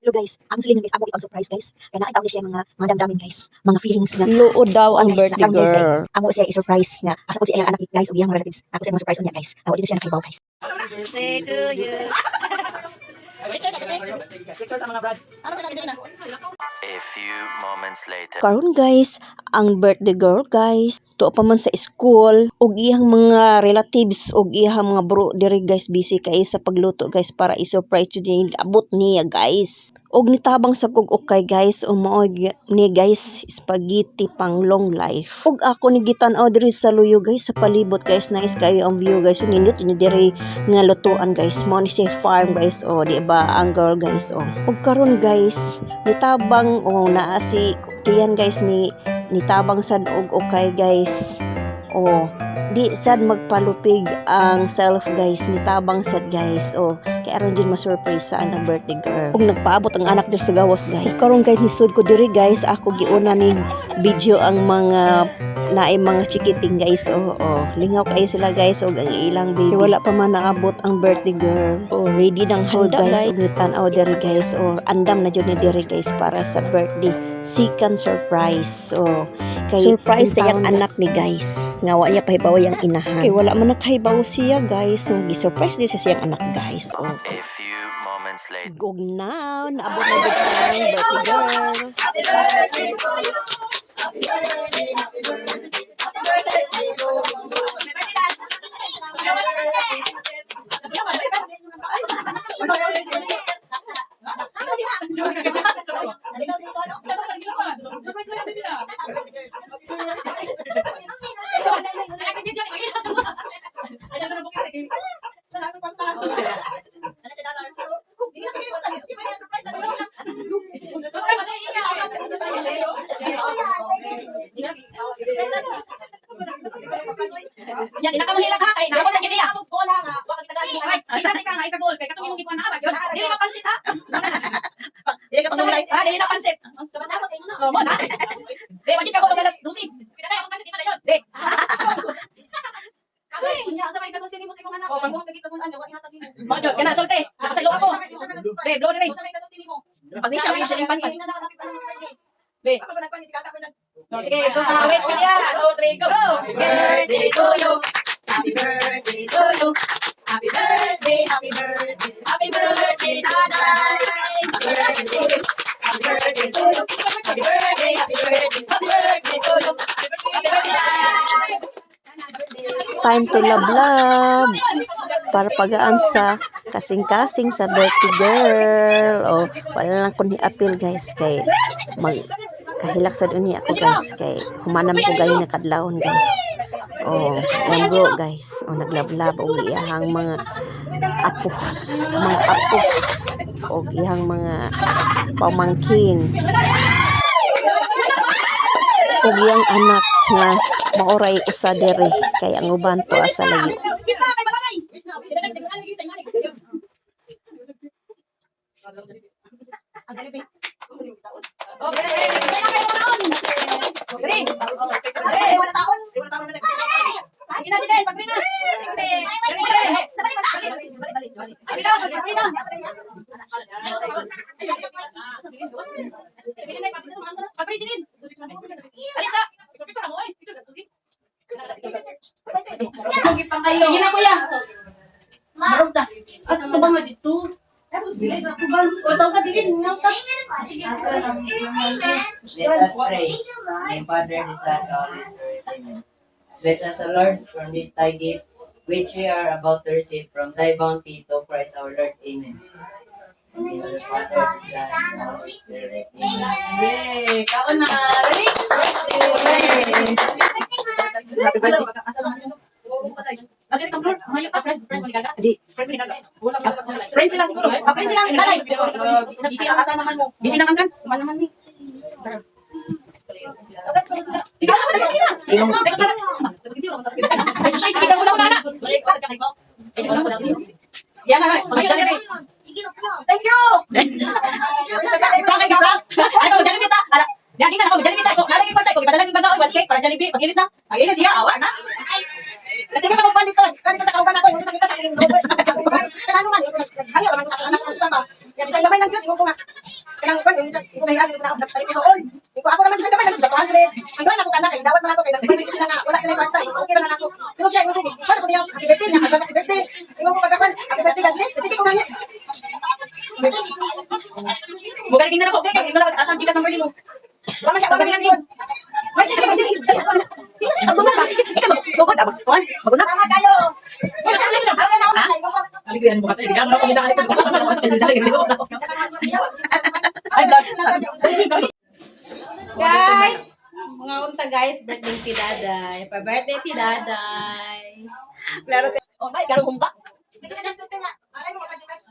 Pero guys, ang sulingan guys, amo ipang surprise guys. Kaya nakita ko siya mga damdamin guys, mga feelings nga. Luod daw ang guys, birthday nakaroon, guys, girl. amo siya i-surprise nga. Asa ko siya ang anak guys, ug iyang mga relatives. Ako siya mga surprise niya guys. Tawo din siya nakahibaw guys. Birthday to you. A few moments later. Karon guys, ang birthday girl guys, tuwa pa man sa school, ug iyang mga relatives ug iyang mga bro diri guys busy kay sa pagluto guys para i-surprise yun abot niya guys. Ug nitabang sa kog okay guys, umoy ni guys spaghetti pang long life. Ug ako ni gitan-aw diri sa luyo guys sa palibot guys, nice kayo ang view guys. Nindot ni diri nga lutuan guys. Mo ni si farm guys o di ba ang girl guys o. Ug karon guys, nitabang o naa si tiyan guys nitabang sad og okay guys. O di sad magpalupig ang self guys, nitabang sad guys. O kay aron din ma-surprise sa anang birthday girl. Ug nagpaabot ang anak dir sa gawas guys. Karon guys nisud ko diri guys, ako giuna ni video ang mga naay mga chikiting guys. Lingaw kayo sila guys og ang ilang baby. Kaya wala pa man naabot ang birthday girl. Ready nang handa guys. Ug nitan-aw diri guys. Andam na jud ni diri guys para sa birthday second surprise. Kay surprise sa iyang anak ni guys. Ngawa niya pahibaw yang inahan. Kay wala man nakahibaw siya guys. Gi-surprise din sa siyang anak guys. A few moments later. Gog now, naabot na gud ang birthday girl. Happy birthday to you. Happy birthday, happy birthday. Happy birthday to you. Happy birthday, dance. Yan, inakamahila ka kay nako sa kini ako ko lang ha. Wa kita gali ay. Ay ka nga ikagol kay katong imong gikuan na ara. Dili mapansit ha. Dili ka pangulay. Dili na pansit. Sama-sama tayo na. Mo na. Di wagi ka ko magalas dusig. Kita na ako pansit iba dayon. Di. Kami, nya sa may kasulti nimo sa imong anak. Pagbuhat kita kun anya wa ihatag nimo. Mo jud kana sulti. Nakasalo ako. Di, blow ni. Sa may kasulti nimo. Pag ni siya may siling pan. Di. Ako ba nagpanis ka ka sige, ito na. Wish ka niya. 2, 3, go! Happy birthday to you. Happy birthday to you. Happy birthday, happy birthday. Happy birthday, Nanay. Happy birthday. Happy birthday to you. Happy birthday, happy birthday. Happy birthday to you. Happy birthday, Nanay. Time to love para pagaan sa kasing-kasing sa birthday girl. Wala lang ko ni appeal guys kay kahilak sa uni ako guys kay humanam ko gayon na kadlawon guys. Yan bro guys. Naglablab og iyang mga apos og iyang mga pamangkin og iyang anak nga maoray usa diri kay ang uban to asa layo. Sige na kuya. Marog ta. Asa to ba dito? Tapos dili na to ba? O taw ka dili na ta. Sige. Let us pray. In Father, the Son, and Holy Spirit. Amen. Bless us, O Lord, from this thy gift, which we are about to receive from thy bounty to Christ our Lord. Amen. In the name of the Father, the Son, and the Holy Spirit. Amen. Yay! Kaon na. Ready? Happy birthday. Lagi ka friend, mayo ka friend mo gaga. Di, friend mo gaga. Friend sila siguro. Friend sila, dalay. Busy ang asa naman mo. Busy nang angkan. Man naman ni. Ikaw sa dali sila. Ilong. Exercise kita mo na na. Yan na. Thank you. Ato, dali kita. Yan kita na, dali kita. Lalagay ko tayo, ipadala ni baga o cake para Jollibee. Pagilit na. Pagilit siya, awa na. Sige pa magpandit ka. Kanito sa kauban ako, yung sakita sa akin. Sa ano man, hangyo naman ko sa anak ko sa Yan, isang gamay lang yun. Ingon ko nga. Kanang kwan, yung kahiyan, yung nakatari ko sa all. Yung ko, ako naman isang gamay lang, sa 200. Ang doon ako kanak, dawat na ako, kaya nagbayad ko sila nga, wala sila yung kwarta. Okay lang ako. Pero siya, ingon ko, paano ko niya, happy birthday niya, advance happy birthday. Ingon ko pagkapan, happy birthday, God bless. Sige ko nga niya. Magaling na ako, okay, kaya wala kataas ang gigas number mo. Wala siya, magaling lang yun. May sige ka, sige. Di mo siya, magmumpa. Di ka magsugod, kuhan, magunap. Tama kayo. Alisin mo kasi. Yan, ako hindi nakalimutan. Basta kasi dali. Guys, mga unta guys, birthday si Daday. Pa birthday si Daday. Oh, may garong humba. Sige na, suti nga. Alay mo, kapag-ikas.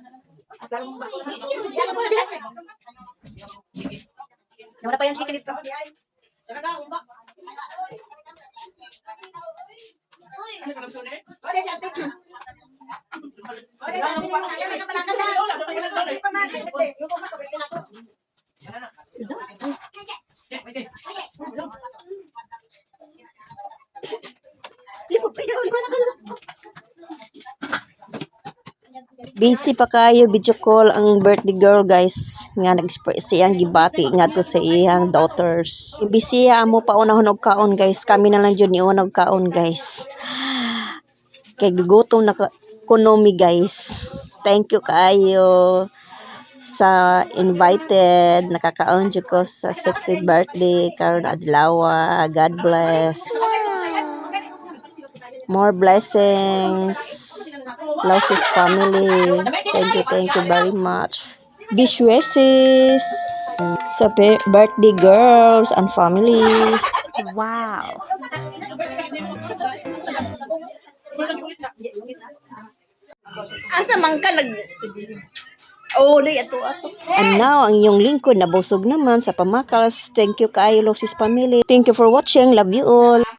Garong humba. Yan, ako na biyak. Naman pa yan, chicken dito. Yan na, humba. Okay, siya, thank you. Okay, siya, thank you. Ayaw, may kapalakan na. Sige pa man. Yung kumpa, kabirtin ako. Busy pa kayo video call ang birthday girl guys nga nag-express siyang gibati ngadto sa iyang daughters. Busy amo pa unahon og kaon guys. Kami na lang jud ni unang kaon guys. Kay gugutom na konomi guys. Thank you kayo sa invited. Nakakaon jud ko sa 60th birthday karon adlaw. God bless. More blessings. Loves his family. Thank you very much. Best wishes sa birthday girls and families. Wow. Asa man ka nag Oh, day ato. And now, ang iyong lingkod nabusog naman sa pamakalas. Thank you kaayo, Loves his family. Thank you for watching. Love you all.